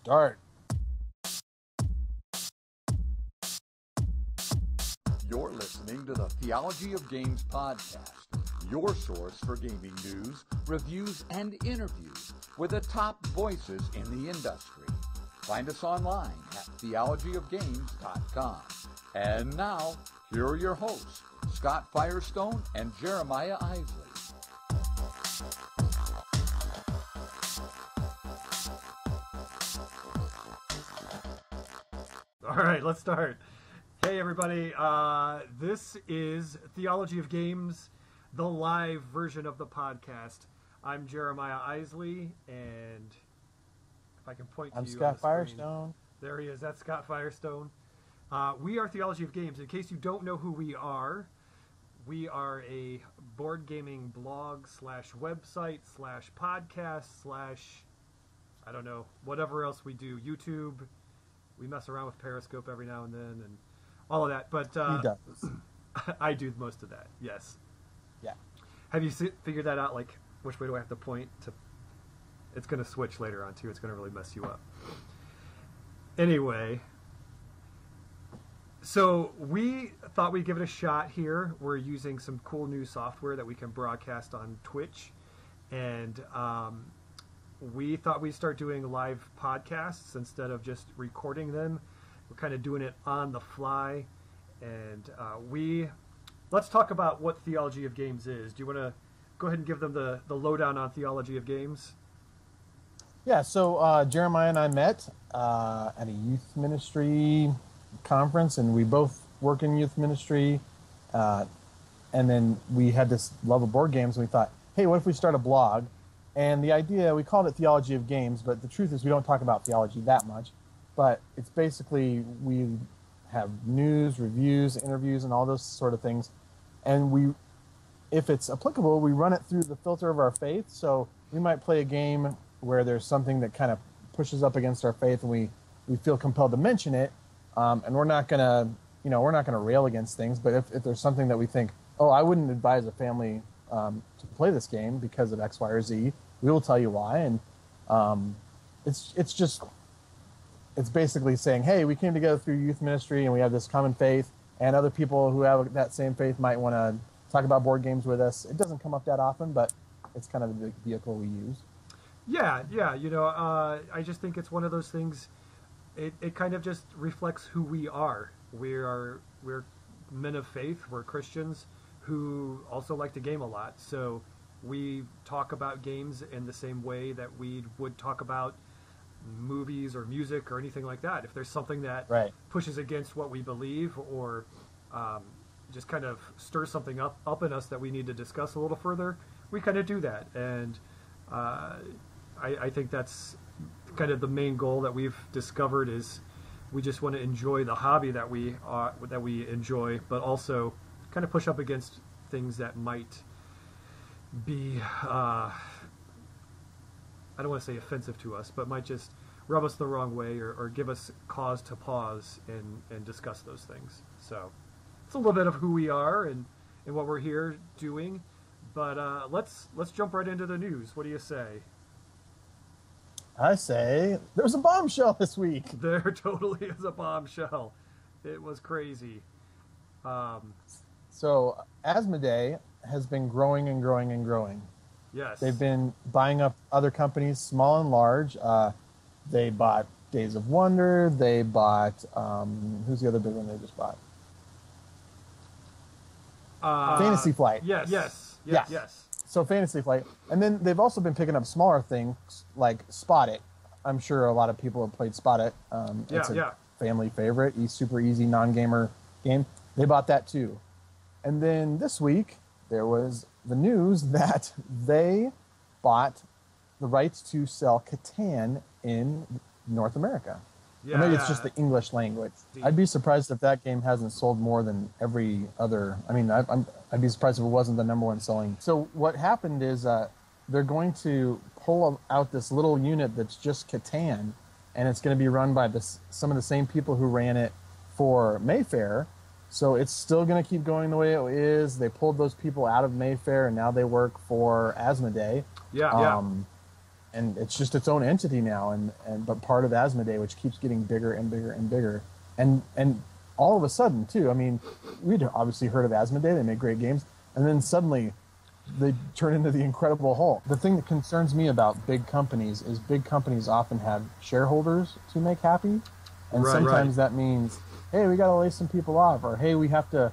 Start. You're listening to the Theology of Games podcast, your source for gaming news, reviews, and interviews with the top voices in the industry. Find us online at theologyofgames.com. And now, here are your hosts, Scott Firestone and Jeremiah Isley. All right, let's start. Hey, everybody. This is Theology of Games, the live version of the podcast. I'm Jeremiah Isley, and if I can point to I'm you Scott on the screen. Firestone. There he is. That's Scott Firestone. We are Theology of Games. In case you don't know who we are a board gaming blog slash website slash podcast slash, I don't know, whatever else we do. YouTube. We mess around with Periscope every now and then and all of that. But He does. I do most of that, yes. Yeah. Have you figured that out, like, which way do I have to point to? It's going to switch later on, too. It's going to really mess you up. Anyway, so we thought we'd give it a shot here. We're using some cool new software that we can broadcast on Twitch. And we thought we'd start doing live podcasts instead of just recording them. We're kind of doing it on the fly. And let's talk about what Theology of Games is. Do you want to go ahead and give them the lowdown on Theology of Games? Yeah, so Jeremiah and I met at a youth ministry conference, and we both work in youth ministry. And then we had this love of board games, and we thought, hey, what if we start a blog? And the idea, we called it Theology of Games, but the truth is we don't talk about theology that much. But it's basically we have news, reviews, interviews, and all those sort of things. And we, if it's applicable, we run it through the filter of our faith. So we might play a game where there's something that kind of pushes up against our faith, and we feel compelled to mention it. And we're not gonna rail against things. But if there's something that we think, oh, I wouldn't advise a family to play this game because of X, Y, or Z, we will tell you why. And it's basically saying, hey, we came together through youth ministry and we have this common faith, and other people who have that same faith might want to talk about board games with us. It doesn't come up that often, but it's kind of the vehicle we use. Yeah. I just think it's one of those things. It kind of just reflects who we are. We're men of faith. We're Christians who also like to game a lot. So we talk about games in the same way that we would talk about movies or music or anything like that. If there's something that pushes against what we believe, or just kind of stirs something up in us that we need to discuss a little further, we kind of do that. And I think that's kind of the main goal that we've discovered, is we just want to enjoy the hobby that we enjoy, but also kind of push up against things that might be, I don't want to say offensive to us, but might just rub us the wrong way, or give us cause to pause and discuss those things. So it's a little bit of who we are and what we're here doing. But let's jump right into the news. What do you say? I say there's a bombshell this week. There totally is a bombshell. It was crazy. So Asmoday has been growing and growing and growing. Yes. They've been buying up other companies, small and large. They bought Days of Wonder. They bought, who's the other big one they just bought? Fantasy Flight. Yes. So Fantasy Flight. And then they've also been picking up smaller things like Spot It. I'm sure a lot of people have played Spot It. It's a family favorite, super easy non-gamer game. They bought that too. And then this week, there was the news that they bought the rights to sell Catan in North America. Yeah. Or maybe it's just the English language. I'd be surprised if that game hasn't sold more than every other. I mean, I'd be surprised if it wasn't the number one selling. So what happened is they're going to pull out this little unit that's just Catan, and it's going to be run by some of the same people who ran it for Mayfair. So it's still going to keep going the way it is. They pulled those people out of Mayfair, and now they work for Asmoday. and it's just its own entity now, and but part of Asmoday, which keeps getting bigger and bigger and bigger, and all of a sudden too. I mean, we'd obviously heard of Asmoday; they make great games, and then suddenly they turn into the Incredible Hulk. The thing that concerns me about big companies is big companies often have shareholders to make happy, and sometimes that means, hey, we got to lay some people off, or hey, we have to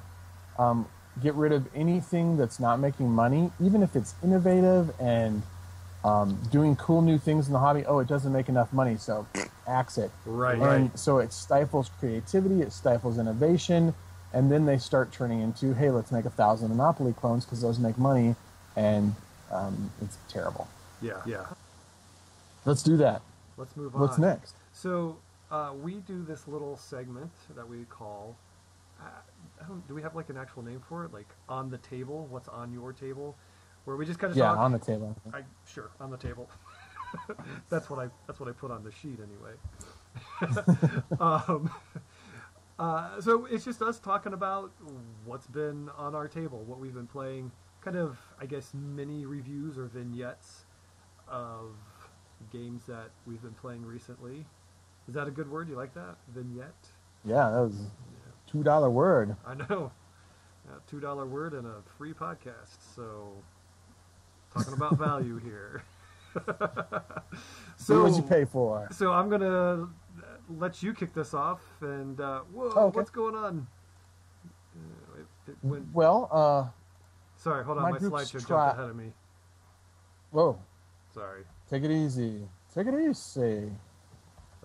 get rid of anything that's not making money, even if it's innovative and doing cool new things in the hobby. Oh, it doesn't make enough money, so axe it. So it stifles creativity, it stifles innovation, and then they start turning into, hey, let's make 1,000 Monopoly clones because those make money, and it's terrible. Yeah. Let's do that. Let's move on. What's next? So we do this little segment that we call, do we have like an actual name for it? Like on the table, what's on your table? Where we just kind of talk. On the table. Sure, on the table. That's what I put on the sheet anyway. So it's just us talking about what's been on our table, what we've been playing, kind of, I guess, mini reviews or vignettes of games that we've been playing recently. Is that a good word? You like that? Vignette? Yeah, that was $2 word. I know. $2 word and a free podcast. So, talking about value here. So, what did you pay for? So, I'm going to let you kick this off. And, what's going on? Sorry, hold on. My slideshow jumped ahead of me. Whoa. Sorry. Take it easy. Take it easy.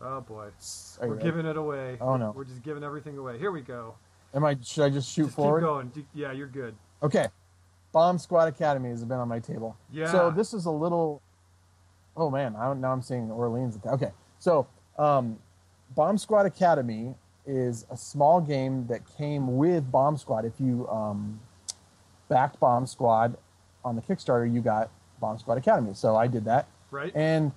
Oh, boy. We're giving it away. Oh, no. We're just giving everything away. Here we go. Should I just shoot forward? Keep going. Yeah, you're good. Okay. Bomb Squad Academy has been on my table. Yeah. So this is a little... Oh, man. Now I'm seeing Orleans. Okay. So Bomb Squad Academy is a small game that came with Bomb Squad. If you backed Bomb Squad on the Kickstarter, you got Bomb Squad Academy. So I did that. Right. And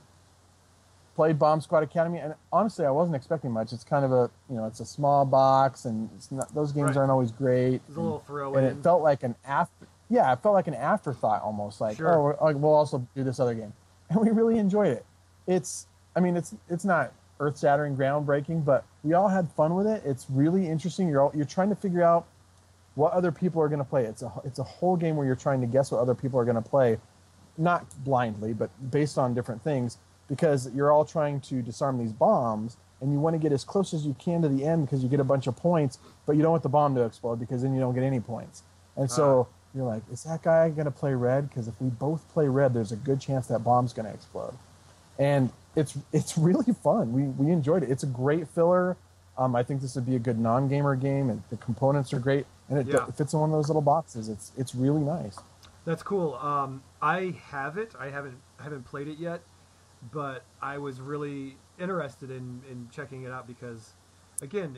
played Bomb Squad Academy, and honestly, I wasn't expecting much. It's kind of it's a small box, and it's not, those games aren't always great. It's a little throw and in. It felt like an afterthought almost. Like, we'll also do this other game, and we really enjoyed it. It's not earth-shattering, groundbreaking, but we all had fun with it. It's really interesting. You're trying to figure out what other people are going to play. It's a whole game where you're trying to guess what other people are going to play, not blindly, but based on different things. Because you're all trying to disarm these bombs, and you want to get as close as you can to the end because you get a bunch of points, but you don't want the bomb to explode because then you don't get any points. And so you're like, is that guy going to play red? Because if we both play red, there's a good chance that bomb's going to explode. And it's really fun. We enjoyed it. It's a great filler. I think this would be a good non-gamer game, and the components are great, and it fits in one of those little boxes. It's really nice. That's cool. I have it. I haven't played it yet. But I was really interested in checking it out because, again,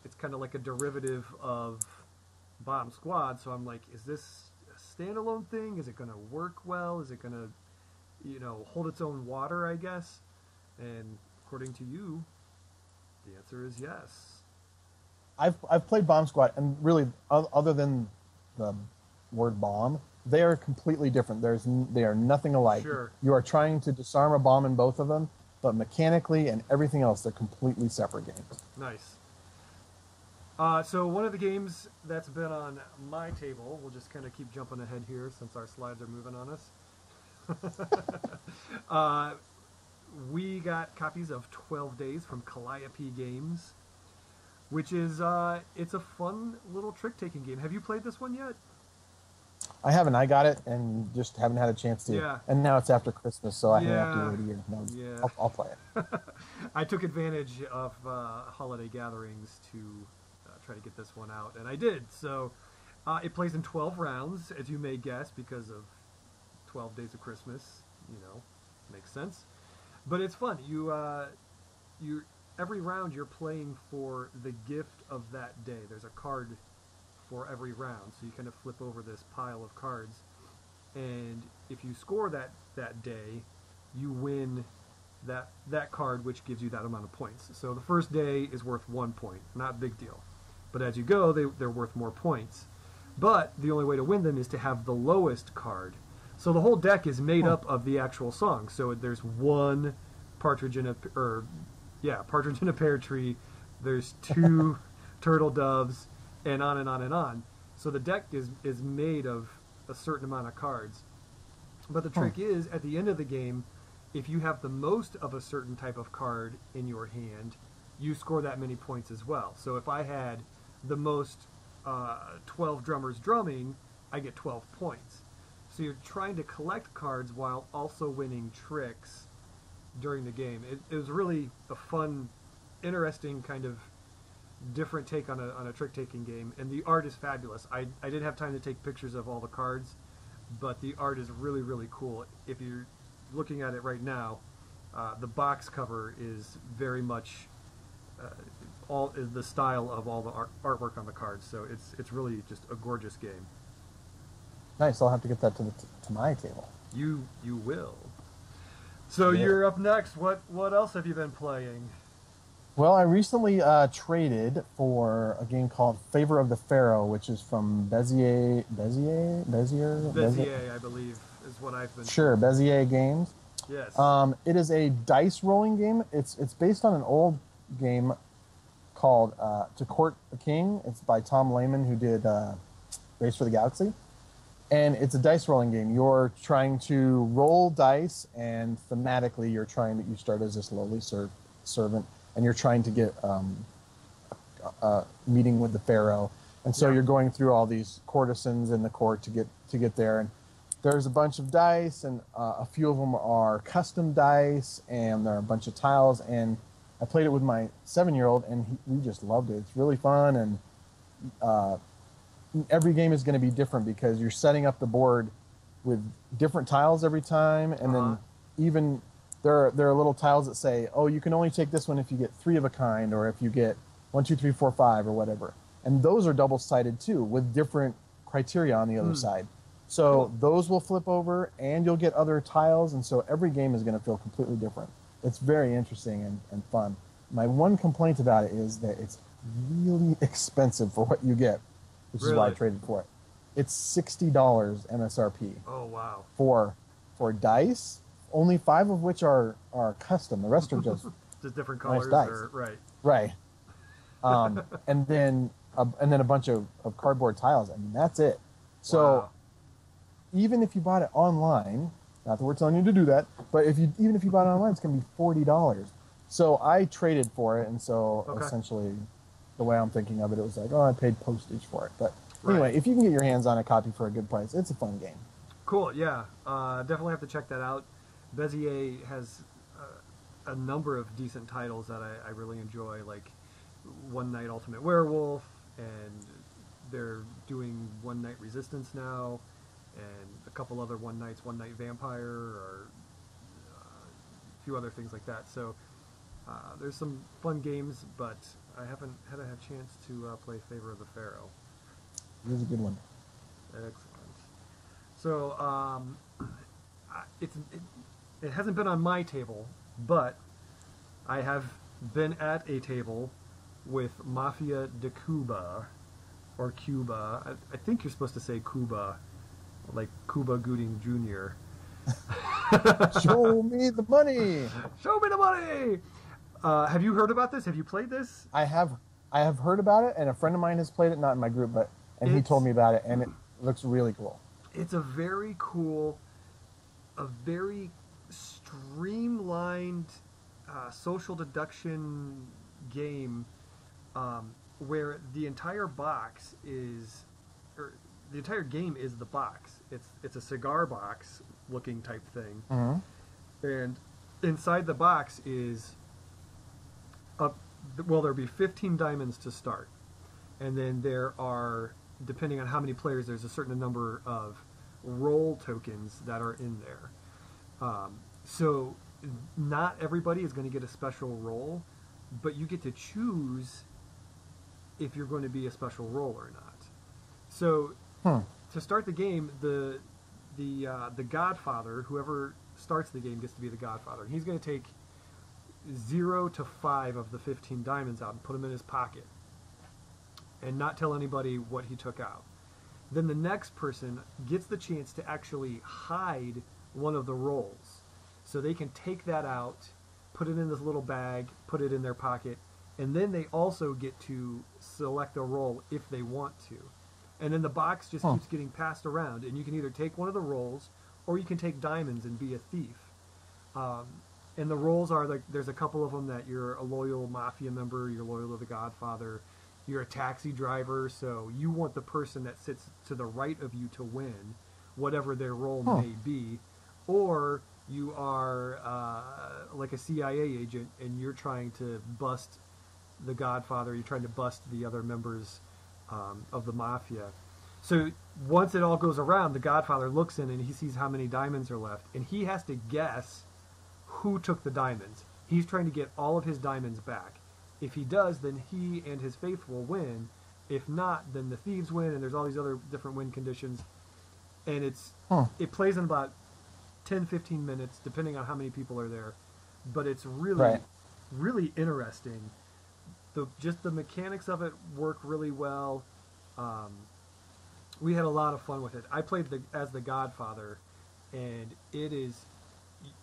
it's kind of like a derivative of Bomb Squad. So I'm like, is this a standalone thing? Is it going to work well? Is it going to, hold its own water, I guess? And according to you, the answer is yes. I've played Bomb Squad, and really, other than the word bomb, they are completely different. They are nothing alike. Sure. You are trying to disarm a bomb in both of them, but mechanically and everything else, they're completely separate games. Nice. So one of the games that's been on my table, we'll just kind of keep jumping ahead here since our slides are moving on us. We got copies of 12 Days from Calliope Games, which is it's a fun little trick-taking game. Have you played this one yet? I haven't. I got it and just haven't had a chance to. Yeah. And now it's after Christmas, so I have to wait a year. No, yeah. I'll play it. I took advantage of holiday gatherings to try to get this one out, and I did. So it plays in 12 rounds, as you may guess, because of 12 Days of Christmas. Makes sense. But it's fun. You every round you're playing for the gift of that day. There's a card for every round, so you kind of flip over this pile of cards, and if you score that day, you win that card, which gives you that amount of points. So the first day is worth 1 point, not a big deal, but as you go, they're worth more points. But the only way to win them is to have the lowest card. So the whole deck is made up of the actual song. So there's one partridge in a partridge in a pear tree. There's two turtle doves, and on and on and on. So the deck is made of a certain amount of cards. But the trick is, at the end of the game, if you have the most of a certain type of card in your hand, you score that many points as well. So if I had the most 12 drummers drumming, I get 12 points. So you're trying to collect cards while also winning tricks during the game. It was really a fun, interesting kind of different take on a trick-taking game, and the art is fabulous. I didn't have time to take pictures of all the cards, but the art is really, really cool. If you're looking at it right now, the box cover is very much all is the style of all the artwork on the cards, so it's really just a gorgeous game. Nice. I'll have to get that to my table. You will. So you're up next. What else have you been playing? Well, I recently traded for a game called Favor of the Pharaoh, which is from Bezier, I believe, is what I've been. Sure, Bezier Games. Yes. It is a dice rolling game. It's based on an old game called To Court a King. It's by Tom Lehman, who did Race for the Galaxy. And it's a dice rolling game. You're trying to roll dice, and thematically, you start as this lowly servant, and you're trying to get a meeting with the Pharaoh. And so you're going through all these courtesans in the court to get there. And there's a bunch of dice, and a few of them are custom dice, and there are a bunch of tiles. And I played it with my 7-year-old, and we just loved it. It's really fun, and every game is going to be different because you're setting up the board with different tiles every time, and then even there are little tiles that say, oh, you can only take this one if you get 3 of a kind, or if you get 1, 2, 3, 4, 5, or whatever. And those are double-sided too, with different criteria on the other side. So those will flip over, and you'll get other tiles, and so every game is going to feel completely different. It's very interesting and fun. My one complaint about it is that it's really expensive for what you get, which is why I traded for it. It's $60 MSRP. Oh, wow. For dice, only 5 of which are custom. The rest are just different colors. Nice dice. Right. And then a bunch of cardboard tiles. I mean, that's it. So even if you bought it online, not that we're telling you to do that, but even if you bought it online, it's going to be $40. So I traded for it, and so essentially, the way I'm thinking of it, it was like, oh, I paid postage for it. But anyway, if you can get your hands on a copy for a good price, it's a fun game. Cool, yeah. Definitely have to check that out. Bezier has a number of decent titles that I really enjoy, like One Night Ultimate Werewolf, and they're doing One Night Resistance now, and a couple other One Night Vampire, or a few other things like that. So there's some fun games, but I haven't had a chance to play Favor of the Pharaoh. It was a good one. Excellent. So it hasn't been on my table, but I have been at a table with Mafia De Cuba, or Cuba. I think you're supposed to say Cuba, like Cuba Gooding Jr. Show me the money. Show me the money. Have you heard about this? Have you played this? I have heard about it, and a friend of mine has played it, not in my group, and he told me about it, and it looks really cool. It's a very cool, a very streamlined social deduction game where the entire box is, or the entire game is the box. It's a cigar box looking type thing, and inside the box is there'll be 15 diamonds to start, and then there are, depending on how many players, there's a certain number of roll tokens that are in there. So not everybody is going to get a special roll, but you get to choose if you're going to be a special roll or not. So to start the game, the Godfather, whoever starts the game, gets to be the Godfather. And he's going to take 0 to 5 of the 15 diamonds out and put them in his pocket and not tell anybody what he took out. then the next person gets the chance to actually hide one of the rolls. So they can take that out, put it in this little bag, put it in their pocket, and then they also get to select a roll if they want to. And then the box just keeps getting passed around, and you can either take one of the rolls or you can take diamonds and be a thief. And the roles are like, there's a couple of them that you're a loyal mafia member, you're loyal to the Godfather, you're a taxi driver, so you want the person that sits to the right of you to win, whatever their role may be, or you are like a CIA agent and you're trying to bust the Godfather, you're trying to bust the other members of the mafia. So once it all goes around, the Godfather looks in and he sees how many diamonds are left, and he has to guess who took the diamonds. He's trying to get all of his diamonds back. If he does, then he and his faithful win. If not, then the thieves win, and there's all these other different win conditions. And it plays in about 10-15 minutes, depending on how many people are there. But it's really, really interesting. Just the mechanics of it work really well. We had a lot of fun with it. I played as the Godfather, and it is,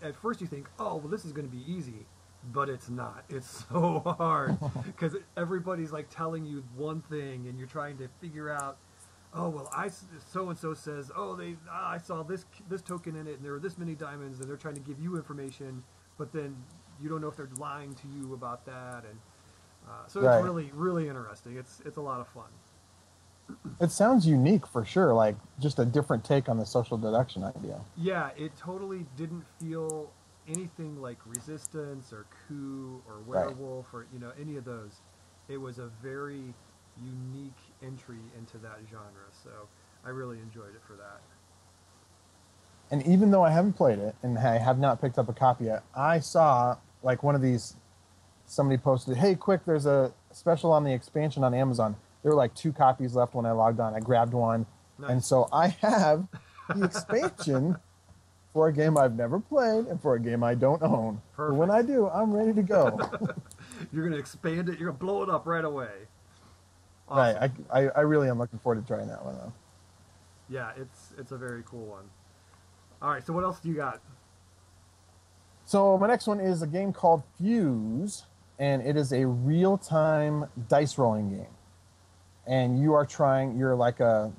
at first you think, oh, well, this is going to be easy, but it's not. It's so hard because everybody's like telling you one thing, and you're trying to figure out, oh, well, so and so says, oh, I saw this token in it, and there were this many diamonds, and they're trying to give you information, but then you don't know if they're lying to you about that, and so it's really, really interesting. It's a lot of fun. It sounds unique for sure, like just a different take on the social deduction idea. Yeah, it totally didn't feel anything like Resistance or Coup or Werewolf or any of those. It was a very unique entry into that genre, so I really enjoyed it for that. And even though I haven't played it and I have not picked up a copy yet, I saw like one of these, somebody posted, hey, quick, there's a special on the expansion on Amazon. There were like 2 copies left when I logged on. I grabbed one. Nice. And so I have the expansion for a game I've never played and for a game I don't own. Perfect. But when I do, I'm ready to go. You're going to expand it. You're going to blow it up right away. Awesome. Right. I really am looking forward to trying that one, though. Yeah, it's a very cool one. All right, so what else do you got? So my next one is a game called Fuse, and it is a real-time dice rolling game. And you're like I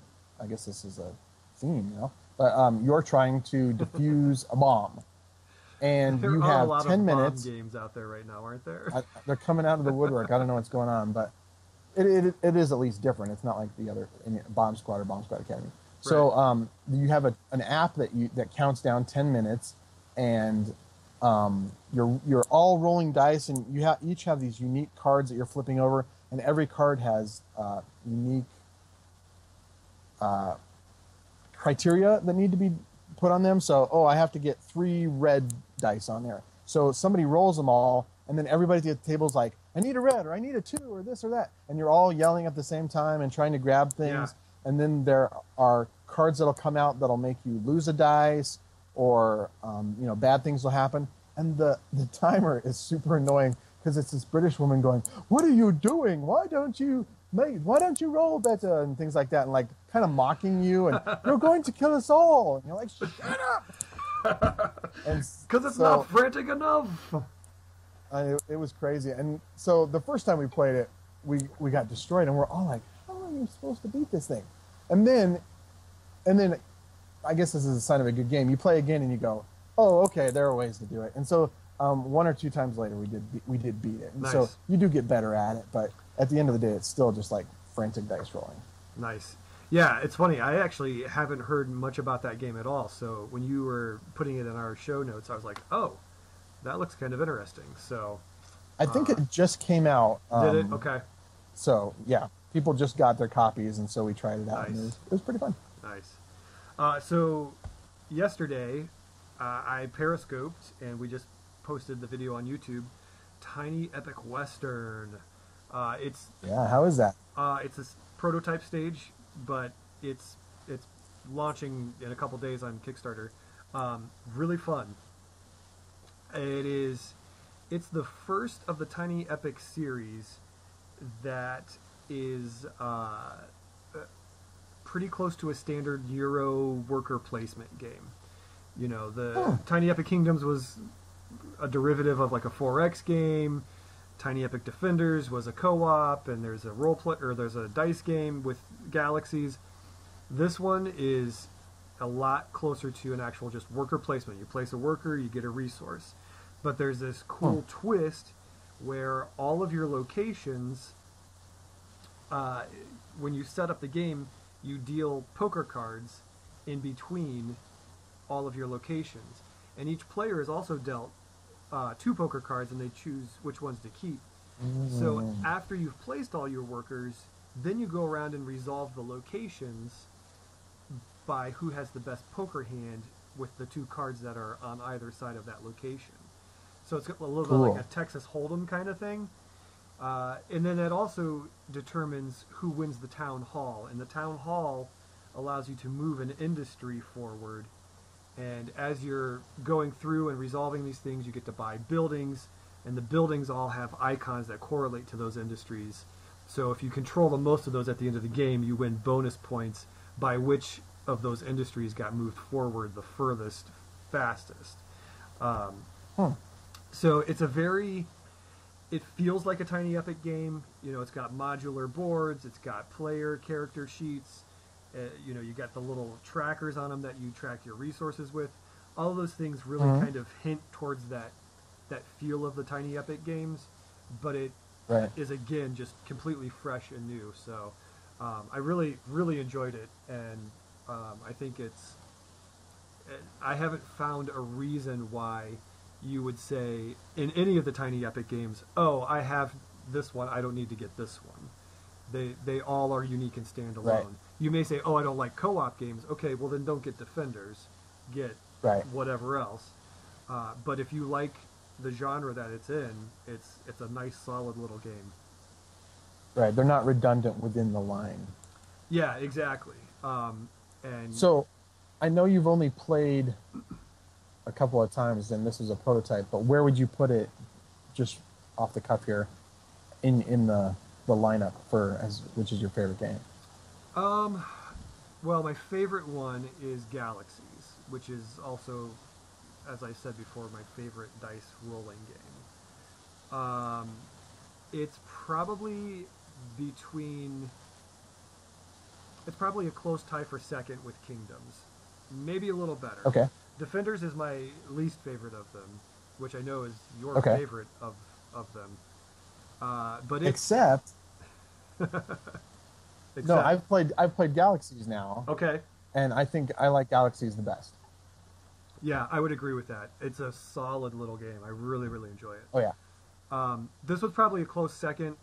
guess this is a theme, but you're trying to defuse a bomb. And you have 10 minutes. There are a lot of bomb games out there right now, aren't there? They're coming out of the woodwork. I don't know what's going on, but it is at least different. It's not like the other Bomb Squad or Bomb Squad Academy. Right. So you have an app that counts down 10 minutes, and you're all rolling dice, and you each have these unique cards that you're flipping over, and every card has unique criteria that need to be put on them. So, I have to get 3 red dice on there. So somebody rolls them all, and then everybody at the table is like, I need a red, or I need a 2, or this or that. And you're all yelling at the same time and trying to grab things. Yeah. And then there are cards that'll come out that'll make you lose a dice, or bad things will happen. And the timer is super annoying because it's this British woman going, "What are you doing? Why don't you roll better?" and things like that, and like kind of mocking you, and you're going to kill us all. And you're like, "Shut up!" Because it's not frantic enough. It was crazy. And so the first time we played it, we got destroyed, and we're all like, "How are you supposed to beat this thing?" And then, I guess this is a sign of a good game. You play again, and you go, "Oh, okay, there are ways to do it." And so 1 or 2 times later, we did beat it. And nice. So you do get better at it, but at the end of the day, it's still just like frantic dice rolling. Nice. Yeah, it's funny. I actually haven't heard much about that game at all. So when you were putting it in our show notes, I was like, oh, that looks kind of interesting. So I think it just came out. Did it? Okay. So, yeah, people just got their copies, and so we tried it out. Nice. And it was pretty fun. Nice. So yesterday, I periscoped, and we just posted the video on YouTube, Tiny Epic Western. How is that? It's a prototype stage, but it's launching in a couple days on Kickstarter. Really fun. It's the first of the Tiny Epic series that is pretty close to a standard Euro worker placement game. You know, the Tiny Epic Kingdoms was a derivative of like a 4X game. Tiny Epic Defenders was a co-op, and there's a there's a dice game with galaxies. This one is a lot closer to an actual just worker placement. You place a worker, you get a resource. But there's this cool twist where all of your locations, when you set up the game, you deal poker cards in between all of your locations. And each player is also dealt 2 poker cards, and they choose which ones to keep. So after you've placed all your workers, then you go around and resolve the locations by who has the best poker hand with the 2 cards that are on either side of that location. So it's a little bit like a Texas Hold'em kind of thing. And then that also determines who wins the town hall. And the town hall allows you to move an industry forward. And as you're going through and resolving these things, you get to buy buildings. And the buildings all have icons that correlate to those industries. So if you control the most of those at the end of the game, you win bonus points by which of those industries got moved forward the furthest, fastest. So it's it feels like a Tiny Epic game. You know, it's got modular boards, it's got player character sheets, you know, you got the little trackers on them that you track your resources with. All of those things really kind of hint towards that feel of the Tiny Epic games, but it is, again, just completely fresh and new. So I really, really enjoyed it, and I think I haven't found a reason why you would say in any of the Tiny Epic games, oh, I have this one, I don't need to get this one. They all are unique and standalone. Right. You may say, oh, I don't like co-op games. Okay, well then don't get Defenders. Get whatever else. But if you like the genre that it's in, it's a nice, solid little game. Right, they're not redundant within the line. Yeah, exactly. And so, I know you've only played a couple of times, and this is a prototype, but where would you put it, just off the cuff here, in the lineup which is your favorite game? Well, my favorite one is Galaxies, which is also, as I said before, my favorite dice rolling game. It's probably a close tie for second with Kingdoms. Maybe a little better. Okay. Defenders is my least favorite of them, which I know is your favorite of them. But except no, I've played Galaxies now. Okay. And I think I like Galaxies the best. Yeah, I would agree with that. It's a solid little game. I really, really enjoy it. Oh yeah. This was probably a close second,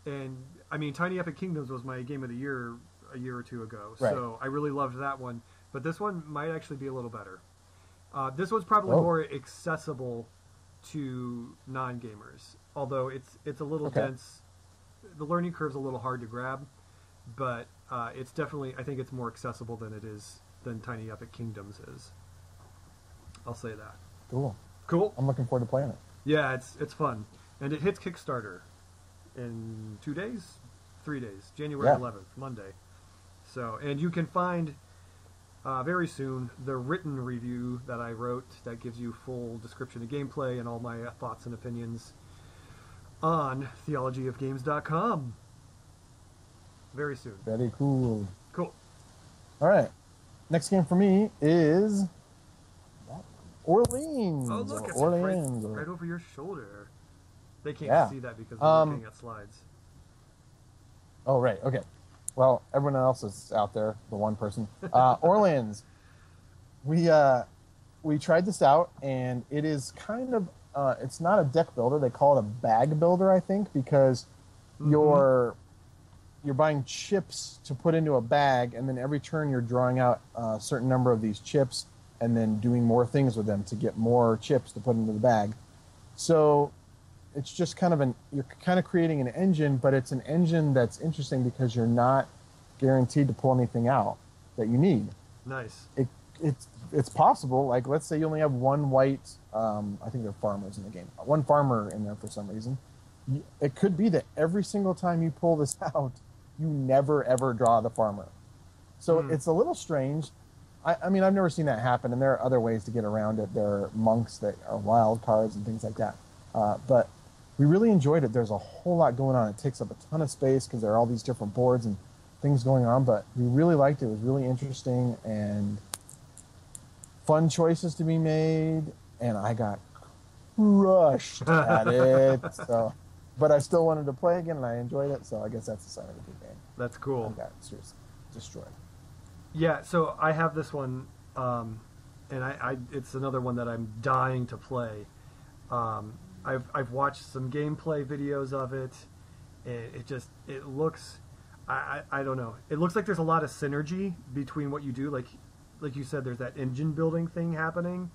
and I mean, Tiny Epic Kingdoms was my game of the year a year or two ago, so I really loved that one. But this one might actually be a little better. This one's probably more accessible to non-gamers, although it's a little dense. The learning curve's a little hard to grab, but it's definitely, I think it's more accessible than Tiny Epic Kingdoms is. I'll say that. Cool. I'm looking forward to playing it. Yeah, it's fun, and it hits Kickstarter in 3 days, January 11th, Monday. So, and you can find very soon the written review that I wrote that gives you full description of gameplay and all my thoughts and opinions on theologyofgames.com. Very soon. Very cool. Cool. All right. Next game for me is Orleans. Oh, look, it's Orleans. right over your shoulder. They can't see that because we're looking at slides. Oh, right. Okay. Well, everyone else is out there, the one person. Orleans. We tried this out, and it is kind of, it's not a deck builder. They call it a bag builder, I think, because you're buying chips to put into a bag, and then every turn you're drawing out a certain number of these chips and then doing more things with them to get more chips to put into the bag. So it's just you're kind of creating an engine, but it's an engine that's interesting because you're not guaranteed to pull anything out that you need. Nice. It's possible. Like, let's say you only have one white, I think they're farmers in the game, one farmer in there for some reason. It could be that every single time you pull this out, you never ever draw the farmer. So it's a little strange. I mean, I've never seen that happen, and there are other ways to get around it. There are monks that are wild cards and things like that. But we really enjoyed it. There's a whole lot going on. It takes up a ton of space because there are all these different boards and things going on. But we really liked it. It was really interesting and fun choices to be made. And I got crushed at it. So, but I still wanted to play again, and I enjoyed it. So I guess that's the sign of a good game. That's cool. I got seriously destroyed. Yeah, so I have this one, and it's another one that I'm dying to play. I've watched some gameplay videos of it. It looks, I don't know. It looks like there's a lot of synergy between what you do. Like you said, there's that engine building thing happening,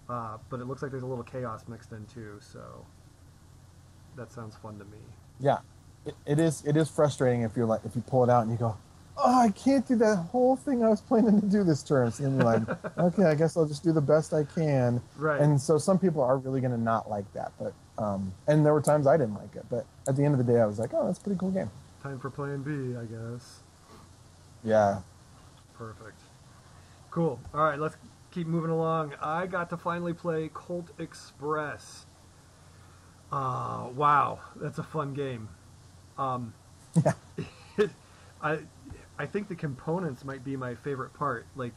but it looks like there's a little chaos mixed in too. So that sounds fun to me. Yeah, it is frustrating if you pull it out and you go, oh, I can't do that whole thing I was planning to do this turn. So then you're like, okay, I guess I'll just do the best I can. Right. And so some people are really going to not like that. But and there were times I didn't like it. But at the end of the day, I was like, oh, that's a pretty cool game. Time for plan B, I guess. Yeah. Perfect. Cool. All right, let's keep moving along. I got to finally play Colt Express. Wow, that's a fun game. Yeah. I think the components might be my favorite part, like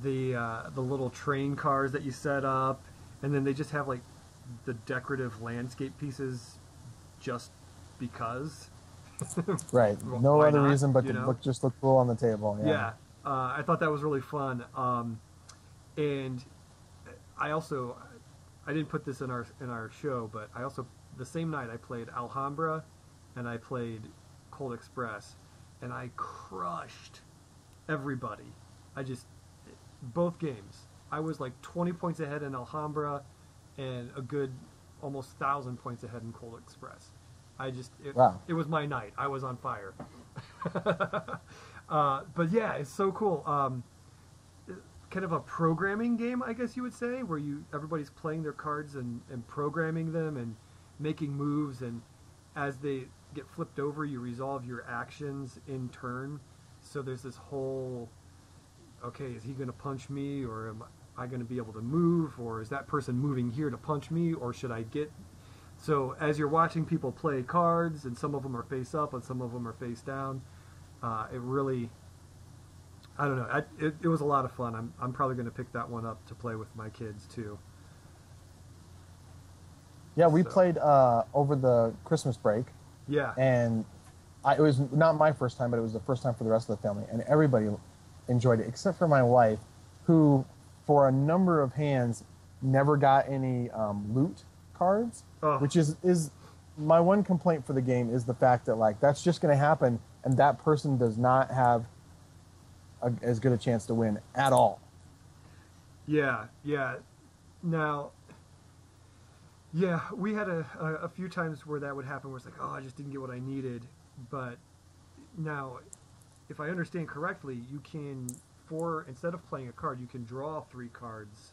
the little train cars that you set up, and then they just have like the decorative landscape pieces just because. Right. No Why other not, reason but you to know? just look cool on the table. Yeah. Yeah. I thought that was really fun. And I didn't put this in our show, but I also, the same night I played Alhambra and I played Colt Express, and I crushed everybody. Both games. I was like 20 points ahead in Alhambra and a good almost 1,000 points ahead in Colt Express. Wow. It was my night. I was on fire. But yeah, it's so cool. Kind of a programming game, I guess you would say, where everybody's playing their cards and programming them and making moves, and as they get flipped over, you resolve your actions in turn. So there's this whole, okay, is he going to punch me, or am I going to be able to move, or is that person moving here to punch me, or should I get... So as you're watching people play cards, and some of them are face up and some of them are face down, it really, I don't know, it was a lot of fun. I'm probably going to pick that one up to play with my kids too. Yeah, we played over the Christmas break. Yeah. And it was not my first time, but it was the first time for the rest of the family. And everybody enjoyed it, except for my wife, who, for a number of hands, never got any loot cards, which is my one complaint for the game, is the fact that, like, that's just going to happen, and that person does not have as good a chance to win at all. Yeah, yeah. Now... Yeah, we had a few times where that would happen, where it's like, oh, I just didn't get what I needed. But now, if I understand correctly, you can, instead of playing a card, you can draw 3 cards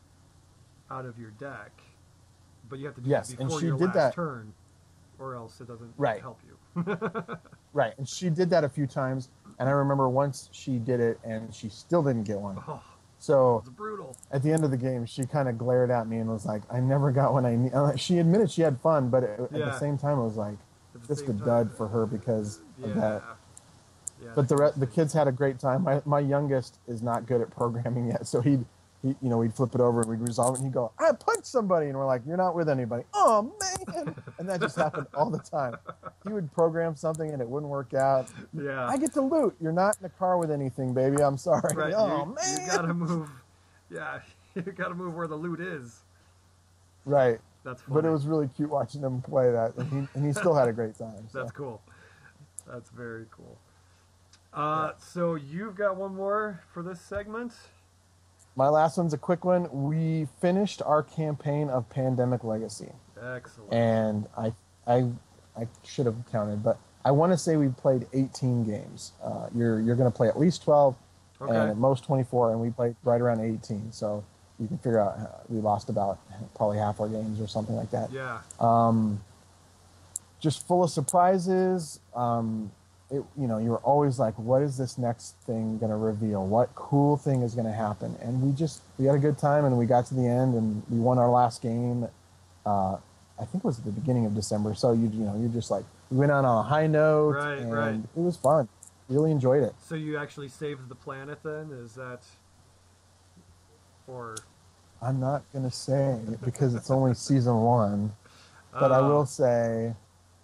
out of your deck. But you have to do it before your last turn, or else it doesn't help you. Right, and she did that a few times, and I remember once she did it, and she still didn't get one. Oh. So It's brutal. At the end of the game, she kind of glared at me and was like, I never got what I need. She admitted she had fun, but at the same time, it was like, just a dud for her because of that. Yeah, but the kids had a great time. My youngest is not good at programming yet, so he'd flip it over and we'd resolve it, and he'd go, I punched somebody, and we're like, you're not with anybody. Oh, man! And that just happened all the time. He would program something and it wouldn't work out. Yeah. I get to loot. You're not in the car with anything, baby. I'm sorry. Right. Oh, man! You gotta move. Yeah, you gotta move where the loot is. Right. That's funny. But it was really cute watching him play that, and he still had a great time. So. That's cool. That's very cool. So you've got one more for this segment? My last one's a quick one. We finished our campaign of Pandemic Legacy. Excellent. And I should have counted, but I want to say we played 18 games. You're going to play at least 12, and at most 24, and we played right around 18. So you can figure out we lost about probably half our games or something like that. Yeah. Just full of surprises. you're always like, what is this next thing going to reveal? What cool thing is going to happen? And we had a good time, and we got to the end, and we won our last game. I think it was at the beginning of December. So you're just like, we went out on a high note, and it was fun. Really enjoyed it. So you actually saved the planet then? Is that, or? I'm not going to say because it's only season 1, but I will say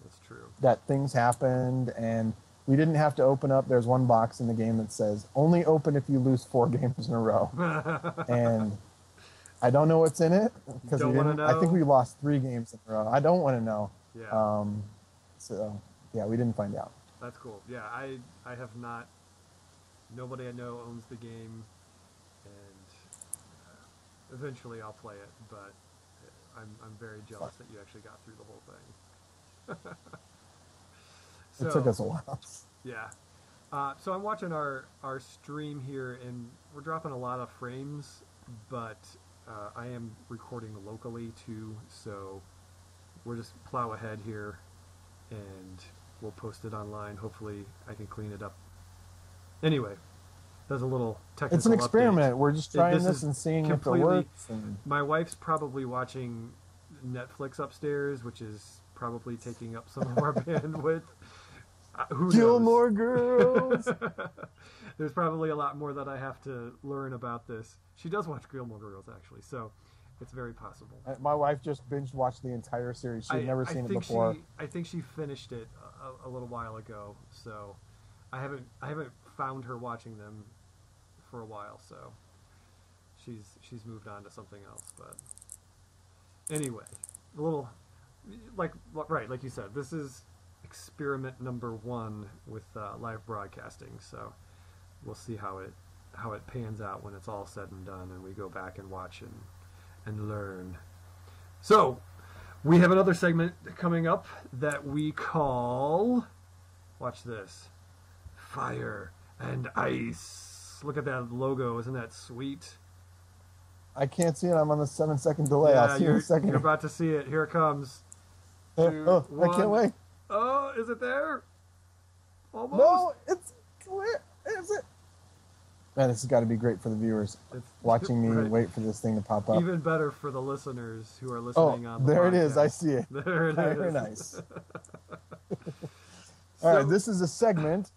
that's true. That things happened, and we didn't have to open up. There's one box in the game that says only open if you lose 4 games in a row, and I don't know what's in it because I think we lost 3 games in a row. I don't want to know. Yeah. So yeah, we didn't find out. That's cool. Yeah, I have not. Nobody I know owns the game, and eventually I'll play it. But I'm very jealous that you actually got through the whole thing. So, it took us a while. Yeah. So I'm watching our stream here, and we're dropping a lot of frames, but I am recording locally too, so we'll just plow ahead here, and we'll post it online. Hopefully I can clean it up. Anyway, that's a little technical It's an experiment. update. We're just trying this and seeing if it works. My wife's probably watching Netflix upstairs, which is probably taking up some of our bandwidth. Who Gilmore knows? Girls. There's probably a lot more that I have to learn about this. She does watch Gilmore Girls, actually, so it's very possible. My wife just binge watched the entire series. She'd never seen it before. I think she finished it a little while ago, so I haven't found her watching them for a while. So she's moved on to something else. But anyway, a little like you said, this is experiment number 1 with live broadcasting. So we'll see how it pans out when it's all said and done, and we go back and watch and learn. So we have another segment coming up that we call, watch this, Fire and Ice. Look at that logo. Isn't that sweet? I can't see it. I'm on the 7-second delay. I'll see you in a second. You're about to see it. Here it comes. I can't wait. Oh, is it there? Almost. No, where is it? Man, this has got to be great for the viewers watching me wait for this thing to pop up. Even better for the listeners who are listening on the there podcast. It is. I see it. There it is. Very nice. All right, this is a segment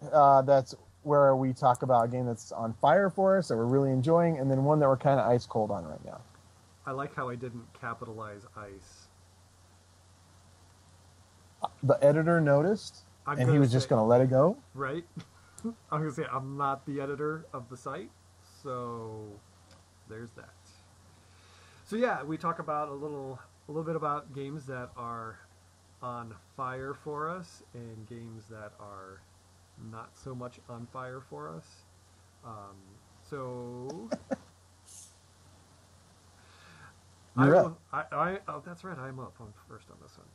that's where we talk about a game that's on fire for us that we're really enjoying, and then one that we're kind of ice cold on right now. I like how I didn't capitalize ice. The editor noticed, and he was just going to let it go. Right. I'm going to say I'm not the editor of the site, so there's that. So yeah, we talk about a little bit about games that are on fire for us and games that are not so much on fire for us. So oh, that's right, I'm up on first on this one.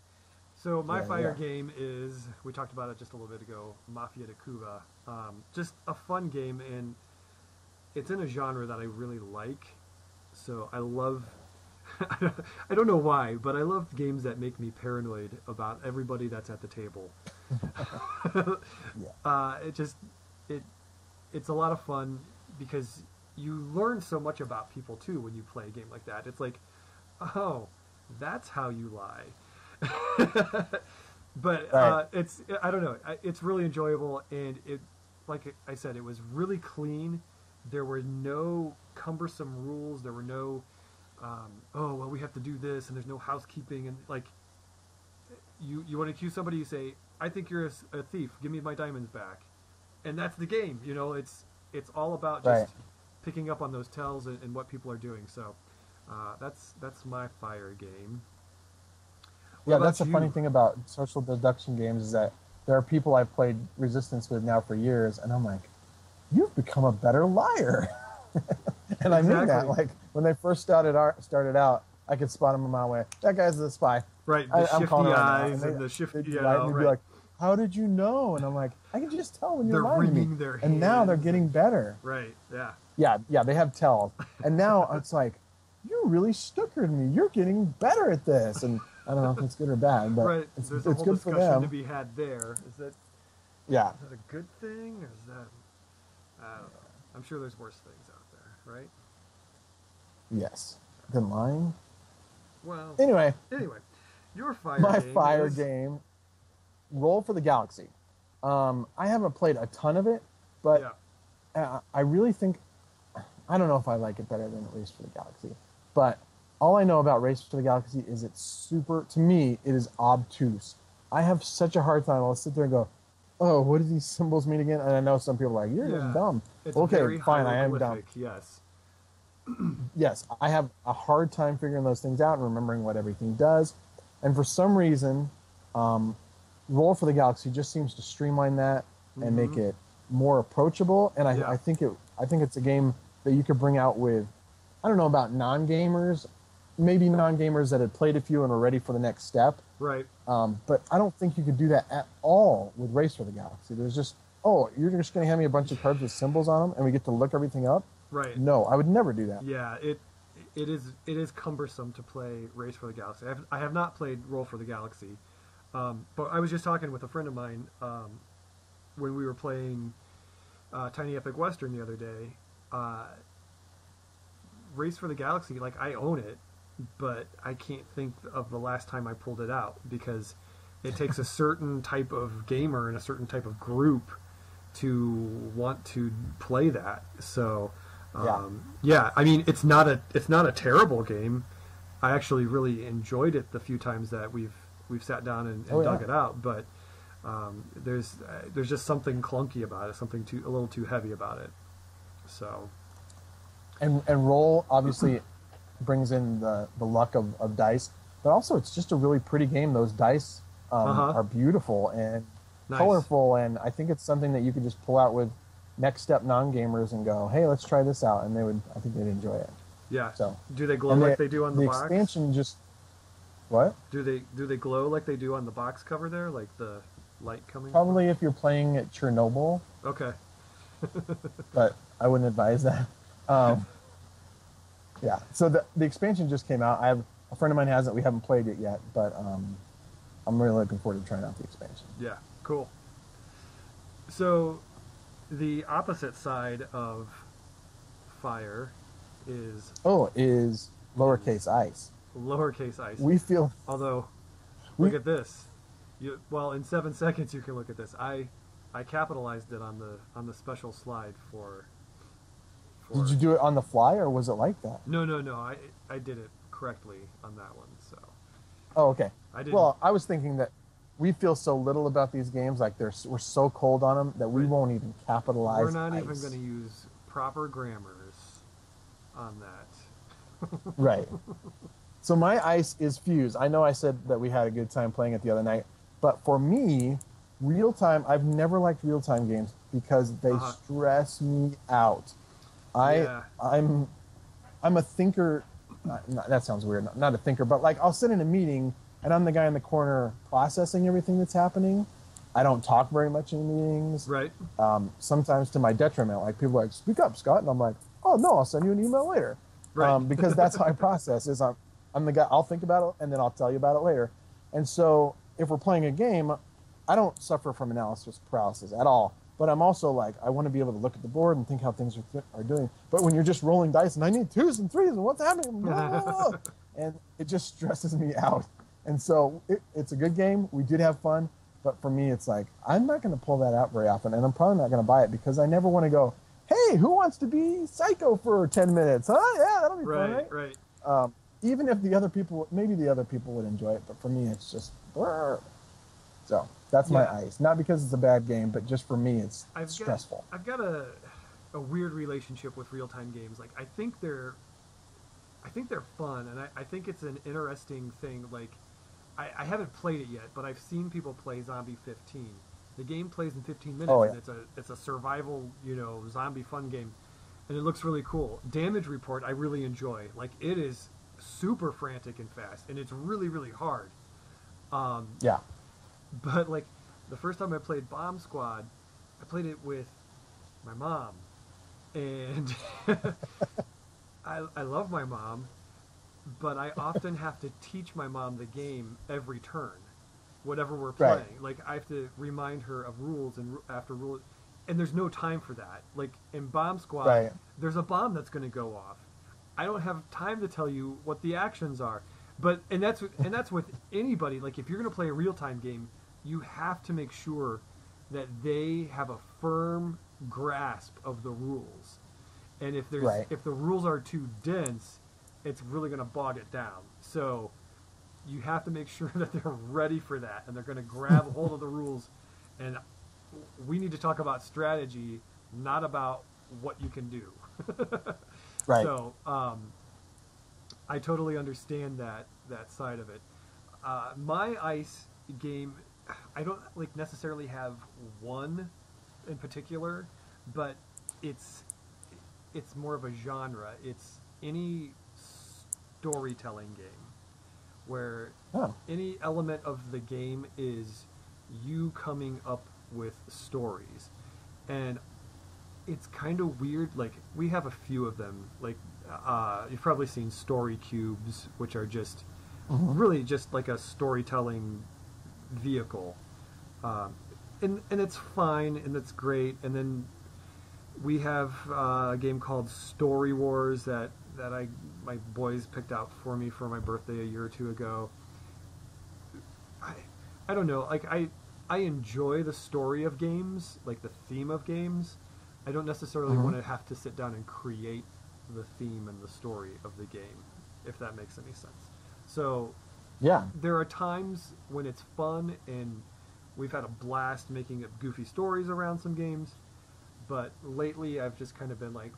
So my fire game is, we talked about it just a little bit ago, Mafia De Cuba. Just a fun game, and it's in a genre that I really like. So I love, I don't know why, but I love games that make me paranoid about everybody that's at the table. It's a lot of fun because you learn so much about people too when you play a game like that. It's like, oh, that's how you lie. But I don't know, it's really enjoyable, and it, like I said, it was really clean. There were no cumbersome rules. There were no oh well, we have to do this, and there's no housekeeping, and like you want to accuse somebody, you say, I think you're a thief, give me my diamonds back, and that's the game. It's all about just picking up on those tells and what people are doing. So that's my fire game. Yeah, that's the funny thing about social deduction games is that there are people I've played Resistance with now for years, and I'm like, you've become a better liar. And I mean that. Like, when they first started out, I could spot them a mile away. That guy's a spy. Right, the shifty eyes and the shifty, they'd be like, how did you know? And I'm like, I can just tell when you're lying to me. Their and now they're getting better. Right, yeah. Yeah, they have tells. And now it's like, you really snookered me. You're getting better at this. And I don't know if it's good or bad, but right. it's There's a whole good for discussion them. to be had there. Is that Yeah. Is that a good thing, or is that? I don't know. I'm sure there's worse things out there, right? Yes. Than lying. Well, Anyway, your fire my game fire is... game, Roll for the Galaxy. I haven't played a ton of it, but I really think, I don't know if I like it better than Race for the Galaxy, but all I know about Race for the Galaxy is it's super, to me, it is obtuse. I have such a hard time. I'll sit there and go, oh, what do these symbols mean again? And I know some people are like, you're just dumb. It's okay, very fine, I am dumb. Yes. Yes, I have a hard time figuring those things out and remembering what everything does. And for some reason, Roll for the Galaxy just seems to streamline that and make it more approachable. And I think it's a game that you could bring out with, I don't know about non-gamers, maybe non-gamers that had played a few and are ready for the next step. Right. But I don't think you could do that at all with Race for the Galaxy. There's just, oh, you're just going to hand me a bunch of cards with symbols on them and we get to look everything up? Right. No, I would never do that. Yeah, it is cumbersome to play Race for the Galaxy. I have not played Roll for the Galaxy, but I was just talking with a friend of mine when we were playing Tiny Epic Western the other day. Race for the Galaxy, like, I own it, but I can't think of the last time I pulled it out because it takes a certain type of gamer and a certain type of group to want to play that. So. I mean, it's not a terrible game. I actually really enjoyed it the few times that we've sat down and dug it out. But there's just something clunky about it, a little too heavy about it. So, and Roll obviously brings in the luck of dice, but also it's just a really pretty game. Those dice are beautiful and colorful, and I think it's something that you could just pull out with next step non-gamers and go, hey, let's try this out, and I think they'd enjoy it. Yeah. So do they glow like they do on the box? The expansion just what? Do they glow like they do on the box cover there, like the light coming? Probably if you're playing at Chernobyl. Okay. But I wouldn't advise that. Yeah. So the expansion just came out. I have a friend of mine has it. We haven't played it yet, but I'm really looking forward to trying out the expansion. Yeah. Cool. So. The opposite side of fire is lowercase ice. Lowercase ice. We feel. Although, look at this. In 7 seconds you can look at this. I capitalized it on the special slide for. Did you do it on the fly or was it like that? No. I did it correctly on that one. So. Oh, okay. I did. Well, I was thinking that. We feel so little about these games, like we're so cold on them that we won't even capitalize. We're not ice. even going to use proper grammars on that. Right. So my ice is Fuse. I know I said that we had a good time playing it the other night, but for me, RealTime, I've never liked RealTime games because they stress me out. I'm a thinker. That sounds weird. Not a thinker, but like I'll sit in a meeting. And I'm the guy in the corner processing everything that's happening. I don't talk very much in meetings. Right. Sometimes to my detriment. Like people are like, speak up, Scott. And I'm like, oh, no, I'll send you an email later. Right. Because that's how I process is I'm the guy, I'll think about it and then I'll tell you about it later. And so if we're playing a game, I don't suffer from analysis paralysis at all. But I'm also like, I want to be able to look at the board and think how things are doing. But when you're just rolling dice and I need 2s and 3s and what's happening? And it just stresses me out. And so it's a good game. We did have fun. But for me, it's like, I'm not going to pull that out very often. And I'm probably not going to buy it because I never want to go, hey, who wants to be Psycho for 10 minutes? Huh? Yeah, that'll be fun, right? Right. Even if maybe the other people would enjoy it. But for me, it's just, so that's my ice. Not because it's a bad game, but just for me, it's stressful. I've got a weird relationship with real-time games. Like, I think they're fun, and I think it's an interesting thing. Like, I haven't played it yet, but I've seen people play Zombie 15. The game plays in 15 minutes, and it's a survival, zombie fun game, and it looks really cool. Damage Report I really enjoy. Like, it is super frantic and fast, and it's really, really hard. But, like, the first time I played Bomb Squad, I played it with my mom, and I love my mom, but I often have to teach my mom the game every turn. whatever we're Right. playing. Like I have to remind her of rules and after rules, and there's no time for that. Like in Bomb Squad, Right. there's a bomb that's going to go off. I don't have time to tell you what the actions are. But and that's with anybody. Like if you're going to play a real-time game, you have to make sure that they have a firm grasp of the rules. And if there's Right. if the rules are too dense, it's really going to bog it down. So you have to make sure that they're ready for that and they're going to grab a hold of the rules. And we need to talk about strategy, not about what you can do. Right. So I totally understand that side of it. My ice game, I don't like necessarily have one in particular, but it's more of a genre. It's any storytelling game where any element of the game is you coming up with stories. And it's kind of weird. Like we have a few of them. Like you've probably seen story cubes, which are just really just like a storytelling vehicle. And it's fine and it's great. And then we have a game called Story Wars that my boys picked out for me for my birthday a year or two ago. I don't know. Like I enjoy the story of games, like the theme of games. I don't necessarily want to have to sit down and create the theme and the story of the game, if that makes any sense. So Yeah. there are times when it's fun and we've had a blast making up goofy stories around some games, but lately I've just kind of been like,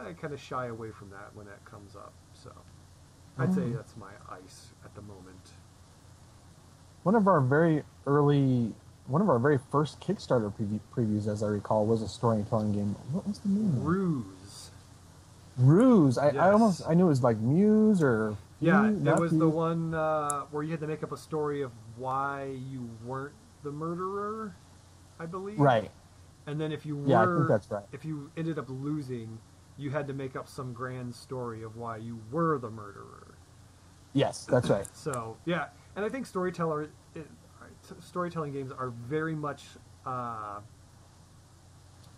I kind of shy away from that when that comes up. So I'd say that's my ice at the moment. One of our very first Kickstarter previews, as I recall, was a storytelling game. What was the name? Ruse. I knew it was like Muse or yeah, Fuse, it was Fuse. the one where you had to make up a story of why you weren't the murderer, I believe. Right. And then if you were, Yeah, I think that's right. if you ended up losing, you had to make up some grand story of why you were the murderer. Yes, that's right. So yeah, and I think storytelling games are very much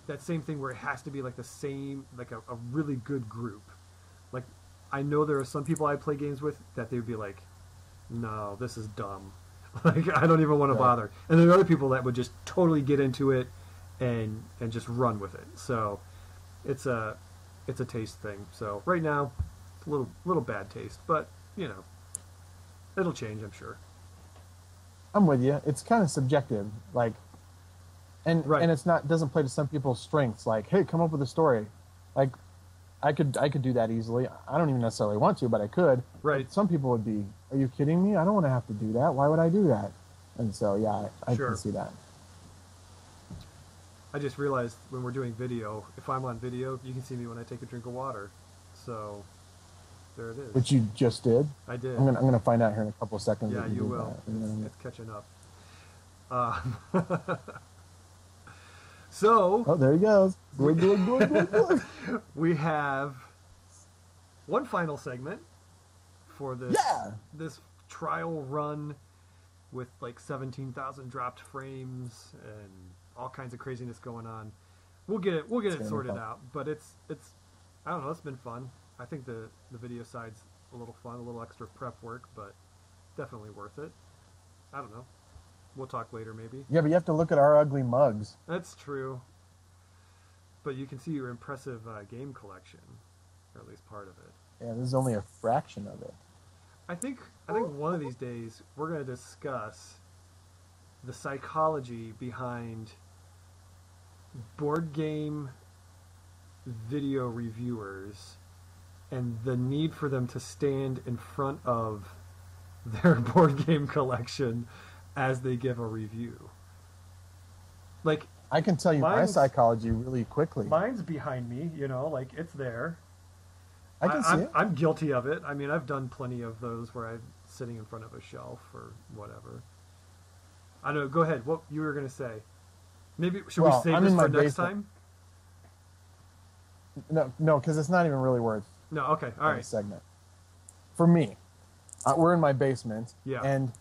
that same thing where it has to be like the same, like a really good group. Like I know there are some people I play games with that they would be like, no, this is dumb. Like I don't even want to bother. And there are other people that would just totally get into it and just run with it. So it's a taste thing. So right now it's a little bad taste, but you know, it'll change, I'm sure. I'm with you. It's kind of subjective, like, and it's doesn't play to some people's strengths. Like, hey, come up with a story. Like, I could do that easily. I don't even necessarily want to, but I could. Right. But some people would be, are you kidding me? I don't want to have to do that. Why would I do that? And so, yeah, I can see that. I just realized when we're doing video, if I'm on video, you can see me when I take a drink of water. So there it is. Which you just did. I did. I'm gonna find out here in a couple of seconds. Yeah, that you did will. that. It's catching up. So there he goes. Good. we have one final segment for this this trial run with like 17,000 dropped frames and all kinds of craziness going on. We'll get it sorted out, but it's I don't know, it's been fun. I think the video side's a little fun, a little extra prep work, but definitely worth it. I don't know. We'll talk later, maybe. Yeah, but you have to look at our ugly mugs. That's true. But you can see your impressive game collection, or at least part of it. Yeah, this is only a fraction of it. I think one of these days we're going to discuss the psychology behind board game video reviewers and the need for them to stand in front of their board game collection as they give a review. Like, I can tell you my psychology really quickly. Mine's behind me, you know, like it's there. I can see it. I'm guilty of it. I mean, I've done plenty of those where I'm sitting in front of a shelf or whatever. I don't know. Go ahead. What you were going to say? Maybe should we save this for next time? No, because it's not even really worth. No. Okay. All right. Segment. For me, we're in my basement. Yeah. And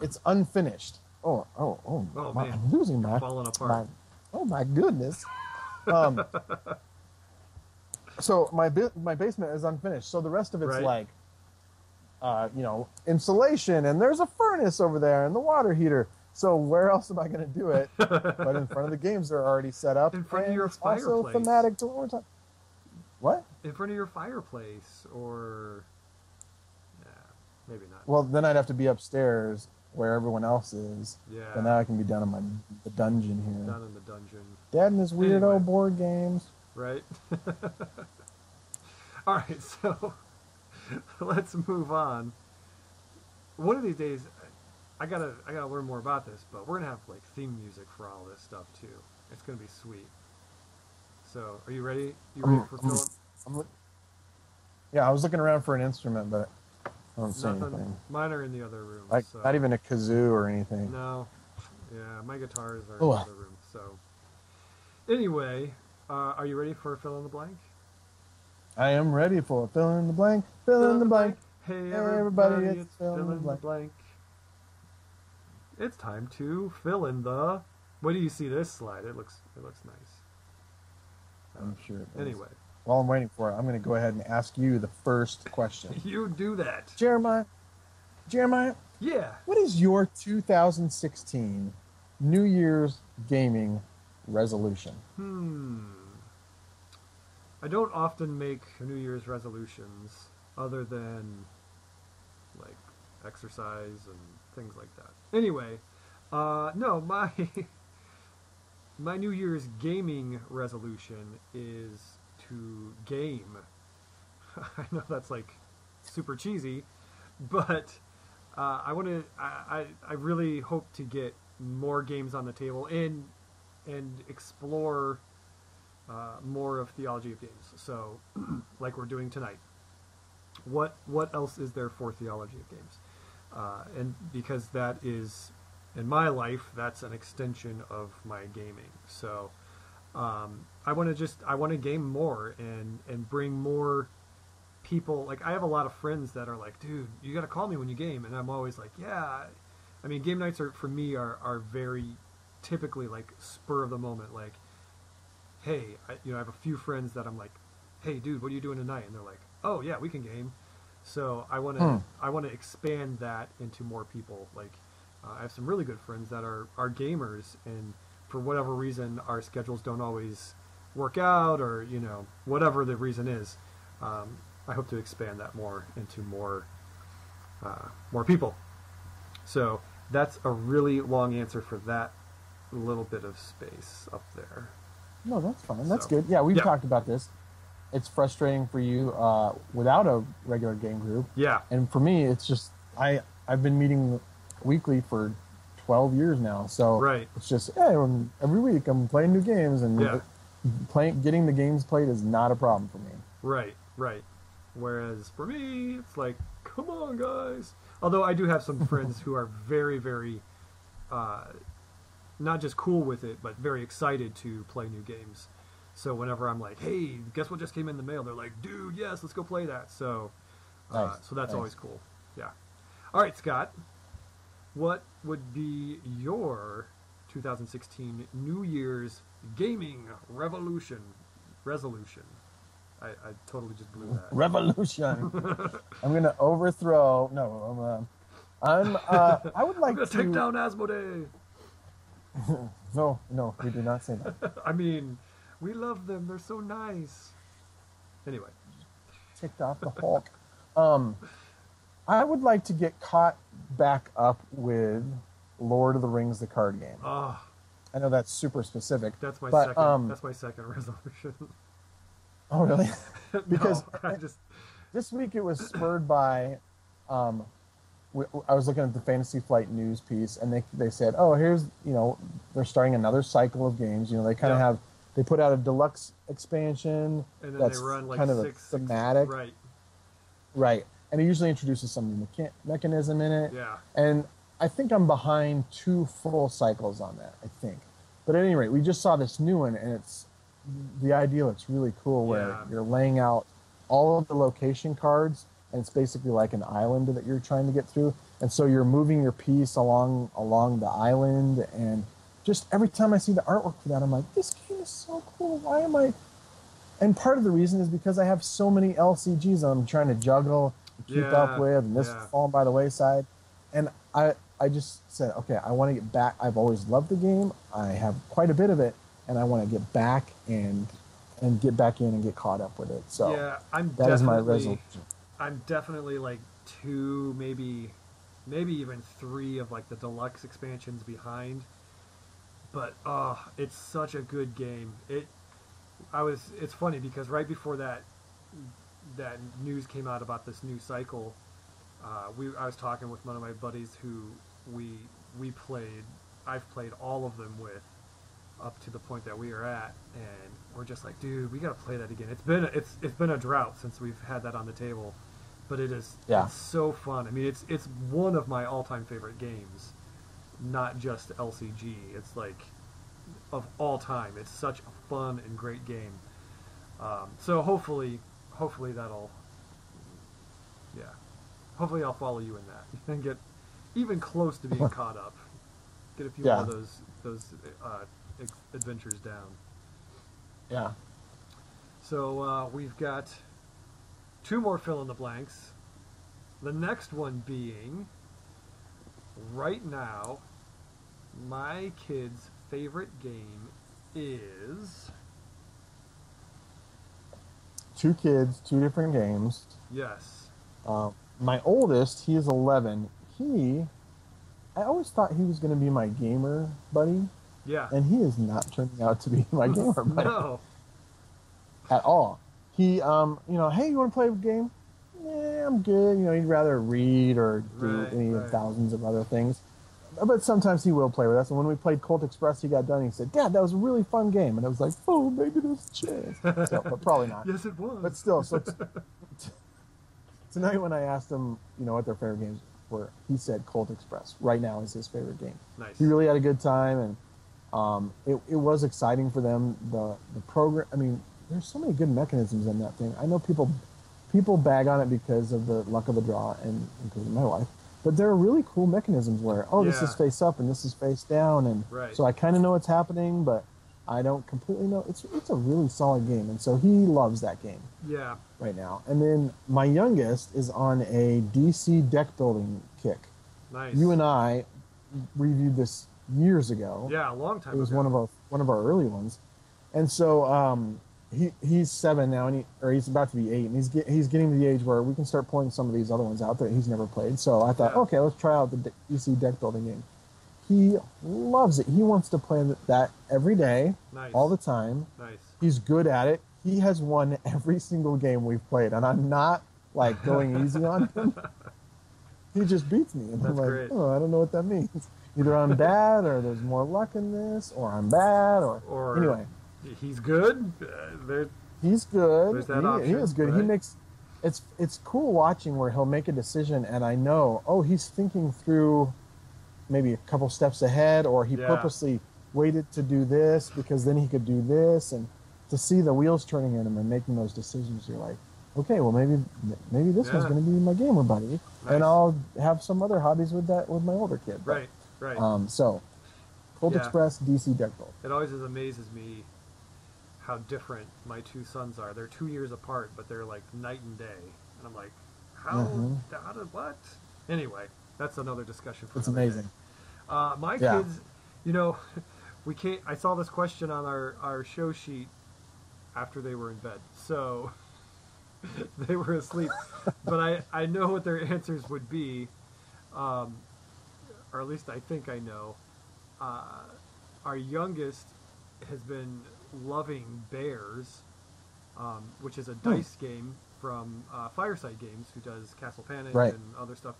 it's unfinished. Oh, Man, I'm losing my falling apart. Oh my goodness. So my basement is unfinished. So the rest of it's Right. like, insulation, and there's a furnace over there and the water heater. So where else am I going to do it? But in front of the games that are already set up. In front of and your it's also fireplace. thematic to what we're talking. What? In front of your fireplace, or maybe not. Well, then I'd have to be upstairs where everyone else is. Yeah. But now I can be down in the dungeon here. Down in the dungeon. Dad and his weirdo Anyway. board games. Right. All right, so let's move on. One of these days, I gotta learn more about this, but we're gonna have like theme music for all this stuff too. It's gonna be sweet. So, are you ready? You ready for Philip? Yeah, I was looking around for an instrument, but I don't see anything. Mine are in the other room. Like, so. not even a kazoo or anything. No. Yeah, my guitars are in the other room. So, anyway, are you ready for fill in the blank? I am ready for fill in the blank. Fill in the blank. Hey, everybody, it's fill in the blank. It's time to fill in the. What do you see this slide? It looks nice. I'm sure it is. Anyway. While I'm waiting for it, I'm going to go ahead and ask you the first question. You do that. Jeremiah, Yeah. what is your 2016 New Year's gaming resolution? I don't often make New Year's resolutions other than like exercise and things like that. Anyway, no, my New Year's gaming resolution is to game. I know that's like super cheesy, but I really hope to get more games on the table and explore more of Theology of Games. So, like we're doing tonight. What else is there for Theology of Games? And because that is, in my life, that's an extension of my gaming. So, I want to game more and bring more people. Like, I have a lot of friends that are like, dude, you got to call me when you game. And I'm always like, yeah. I mean, game nights for me are very typically like spur of the moment. Like, hey, I have a few friends that I'm like, hey, dude, what are you doing tonight? And they're like, oh yeah, we can game. So I want to expand that into more people. Like, I have some really good friends that are gamers, and for whatever reason, our schedules don't always work out, or whatever the reason is. I hope to expand that more into more people. So that's a really long answer for that little bit of space up there. No, that's fine. That's good. Yeah, we've talked about this. It's frustrating for you without a regular game group. Yeah. And for me, it's just I've been meeting weekly for 12 years now. So right. It's just every week I'm playing new games, and getting the games played is not a problem for me. Right. Whereas for me, it's like, come on, guys. Although I do have some friends who are very, very not just cool with it, but very excited to play new games. So whenever I'm like, hey, guess what just came in the mail? They're like, dude, yes, let's go play that. So so that's always cool. Yeah. All right, Scott. What would be your 2016 New Year's gaming resolution? I totally just blew that. Revolution. I'm going to overthrow. No, I would like to take down Asmoday. No, we do not say that. I mean, we love them. They're so nice. Anyway. Ticked off the Hulk. I would like to get caught back up with Lord of the Rings, the card game. Oh, I know that's super specific. That's my second. That's my second resolution. Oh, really? Because no, this week it was spurred by. I was looking at the Fantasy Flight news piece, and they said, oh, here's they're starting another cycle of games. They kind of have. They put out a deluxe expansion and then that's they run like kind of a thematic. Right. And it usually introduces some mechanism in it. Yeah. And I think I'm behind 2 full cycles on that, I think. But at any rate, we just saw this new one, and the idea looks really cool, where you're laying out all of the location cards, and it's basically like an island that you're trying to get through. And so you're moving your piece along the island, and just every time I see the artwork for that, I'm like, this game is so cool. Why am I? And part of the reason is because I have so many LCGs I'm trying to juggle, keep up with, and this is falling by the wayside. And I just said, okay, I want to get back. I've always loved the game. I have quite a bit of it, and I want to get back and get back in and get caught up with it. So yeah, that is my resolution. I'm definitely like 2, maybe even 3 of like the deluxe expansions behind. But it's such a good game. It's funny because right before that news came out about this new cycle, I was talking with one of my buddies who I've played all of them with up to the point that we are at, and we're just like, dude, we gotta play that again. It's been a drought since we've had that on the table, but it's so fun. I mean, it's one of my all-time favorite games, not just LCG. It's like of all time. It's such a fun and great game. So hopefully that'll, hopefully I'll follow you in that and get even close to being caught up. Get a few more of those adventures down. Yeah. So we've got 2 more fill in the blanks. The next one being, right now, my kid's favorite game is... 2 kids, 2 different games. Yes. My oldest, he is 11. I always thought he was going to be my gamer buddy. Yeah. And he is not turning out to be my gamer buddy. No. At all. He, hey, you want to play a game? Yeah, I'm good. He'd rather read or do any of thousands of other things. But sometimes he will play with us. And when we played Colt Express, he got done. He said, Dad, that was a really fun game. And I was like, oh, maybe there's a chance. So, but probably not. Yes, it was. But still, so tonight when I asked him, what their favorite games were, he said Colt Express. Right now is his favorite game. Nice. He really had a good time, and it was exciting for them. The program, I mean, there's so many good mechanisms in that thing. I know people bag on it because of the luck of the draw and because of my wife. But there are really cool mechanisms where, this is face up and this is face down, and so I kind of know what's happening, but I don't completely know. It's a really solid game, and so he loves that game. Yeah. Right now. And then my youngest is on a DC deck building kick. Nice. You and I reviewed this years ago. Yeah, a long time ago. It was one of our early ones, and so he's 7 now, he's about to be 8, and he's getting to the age where we can start pulling some of these other ones out that he's never played. So I thought, okay, let's try out the DC deck building game. He loves it. He wants to play that every day, all the time. Nice. He's good at it. He has won every single game we've played, and I'm not like going easy on him. He just beats me, and I'm like, great. I don't know what that means. Either I'm bad, or there's more luck in this, or I'm bad, or anyway. He's good. He's good. There's that option, he is good. Right? He makes it's cool watching where he'll make a decision, and I know, he's thinking through maybe a couple steps ahead, or he purposely waited to do this because then he could do this, and to see the wheels turning in him and making those decisions, you're like, okay, well maybe this one's going to be my gamer buddy, and I'll have some other hobbies with my older kid. Right. So, Colt Express, DC deck build. It always amazes me how different my 2 sons are. They're 2 years apart, but they're like night and day, and I'm like, how did what? Anyway, that's another discussion for another amazing. Day. My kids, we can't. I saw this question on our show sheet after they were in bed, so they were asleep. But I know what their answers would be, or at least I think I know. Our youngest has been loving Bears, which is a dice game from Fireside Games, who does Castle Panic and other stuff.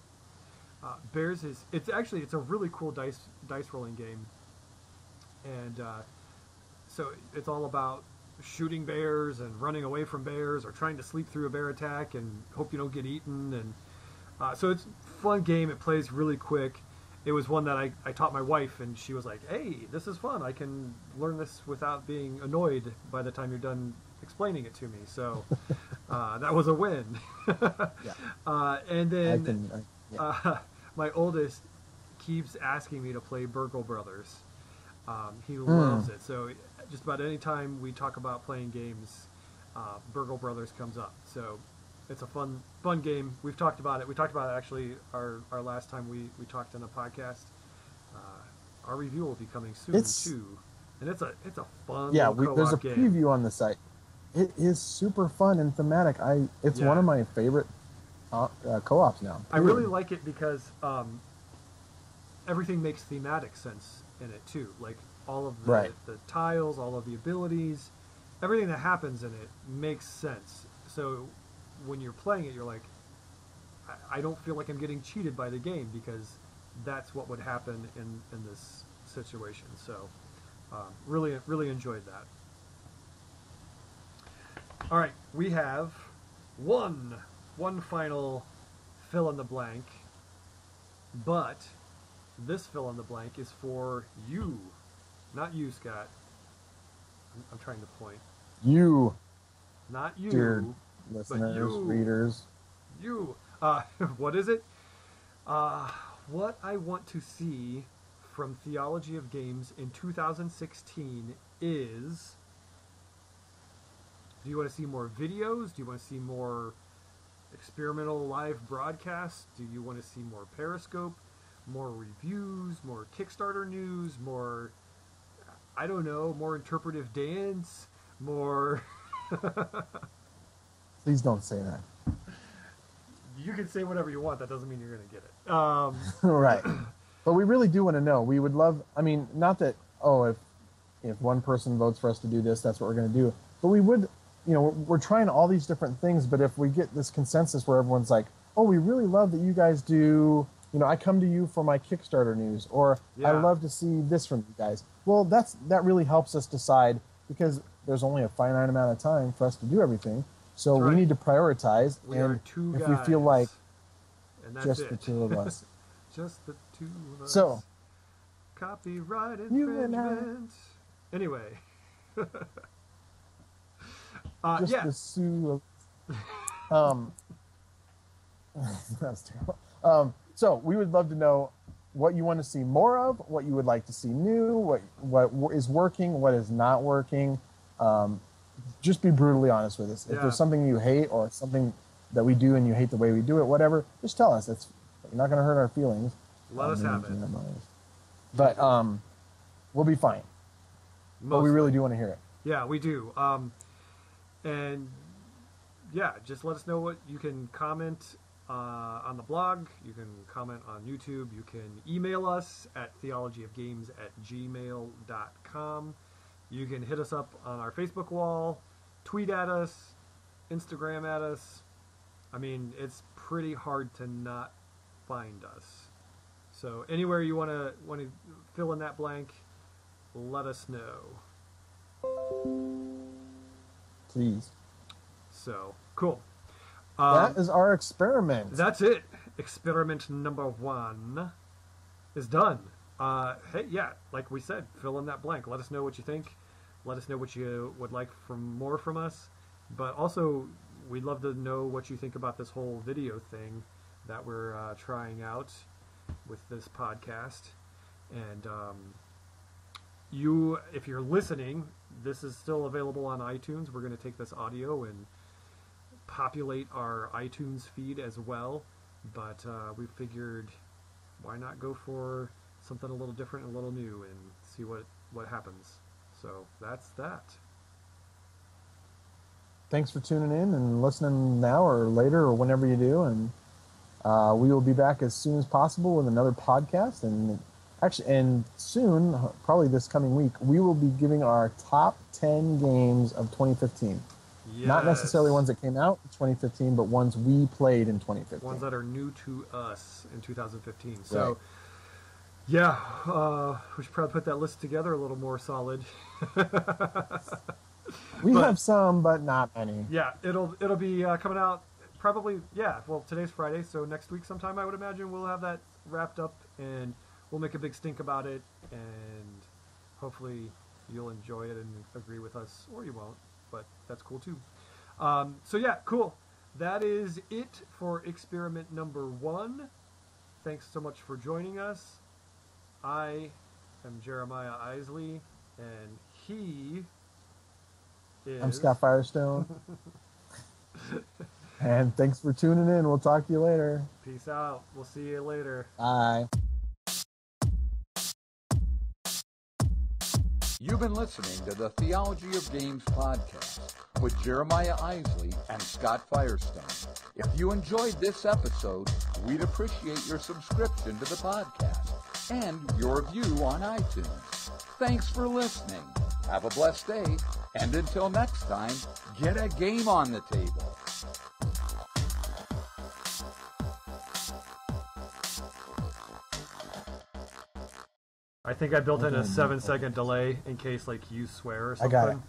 Bears it's a really cool dice rolling game, and so it's all about shooting bears and running away from bears, or trying to sleep through a bear attack and hope you don't get eaten. And so it's a fun game. It plays really quick. It was one that I taught my wife, and she was like, hey, this is fun. I can learn this without being annoyed by the time you're done explaining it to me. So that was a win. And then my oldest keeps asking me to play Burgle Brothers. He loves it. So just about any time we talk about playing games, Burgle Brothers comes up. So it's a fun game. We've talked about it. We talked about it actually our last time we talked on a podcast. Our review will be coming soon too, and it's a fun little there's a co-op game. preview on the site. It is super fun and thematic. It's one of my favorite co-ops now. I really like it because everything makes thematic sense in it too. Like all of the tiles, all of the abilities, everything that happens in it makes sense. So when you're playing it, you're like, I don't feel like I'm getting cheated by the game because that's what would happen in this situation. So really enjoyed that. All right, we have one final fill in the blank, but this fill in the blank is for you, not you, Scott. I'm trying to point. You, not you, dear listeners, readers. You. What is it? What I want to see from Theology of Games in 2016 is... Do you want to see more videos? Do you want to see more experimental live broadcasts? Do you want to see more Periscope? More reviews? More Kickstarter news? More, I don't know, more interpretive dance? More... Please don't say that. You can say whatever you want. That doesn't mean you're going to get it. Right. But we really do want to know. We would love, I mean, not that, if one person votes for us to do this, that's what we're going to do. But we would, we're trying all these different things. But if we get this consensus where everyone's like, oh, we really love that you guys do, I come to you for my Kickstarter news, or I love to see this from you guys. Well, that really helps us decide, because there's only a finite amount of time for us to do everything. So we need to prioritize, and if we feel like just the two of us. Just the two of us. So, copyright infringement. Anyway. Just the two of that's terrible. So we would love to know what you want to see more of, what you would like to see new, what is working, what is not working. Just be brutally honest with us. If there's something you hate or something that we do and you hate the way we do it, whatever, just tell us. You're not going to hurt our feelings. Let us have it. But we'll be fine. But we really do want to hear it. Yeah, we do. And just let us know what you can comment on the blog. You can comment on YouTube. You can email us at theologyofgames@gmail.com. You can hit us up on our Facebook wall, tweet at us, Instagram at us. I mean, it's pretty hard to not find us. So anywhere you want to fill in that blank, let us know. Please. So, cool. That is our experiment. That's it. Experiment number 1 is done. Hey, like we said, fill in that blank. Let us know what you think. Let us know what you would like more from us. But also, we'd love to know what you think about this whole video thing that we're trying out with this podcast. And if you're listening, this is still available on iTunes. We're going to take this audio and populate our iTunes feed as well. But we figured, why not go for something a little different and a little new and see what happens. So that's that. Thanks for tuning in and listening now or later or whenever you do. And we will be back as soon as possible with another podcast. And soon, probably this coming week, we will be giving our top 10 games of 2015. Yes. Not necessarily ones that came out in 2015, but ones we played in 2015. Ones that are new to us in 2015. So, right. We should probably put that list together a little more solid. We have some, but not many. Yeah, it'll be coming out probably, well, today's Friday, so next week sometime I would imagine we'll have that wrapped up, and we'll make a big stink about it, and hopefully you'll enjoy it and agree with us, or you won't, but that's cool too. Cool. That is it for experiment number 1. thanks so much for joining us. I am Jeremiah Isley, and he is... I'm Scott Firestone. And thanks for tuning in. We'll talk to you later. Peace out. We'll see you later. Bye. You've been listening to the Theology of Games podcast with Jeremiah Isley and Scott Firestone. If you enjoyed this episode, we'd appreciate your subscription to the podcast and your review on iTunes. Thanks for listening. Have a blessed day, and until next time, get a game on the table. I think I built in a 7-second delay in case like you swear or something. I got it.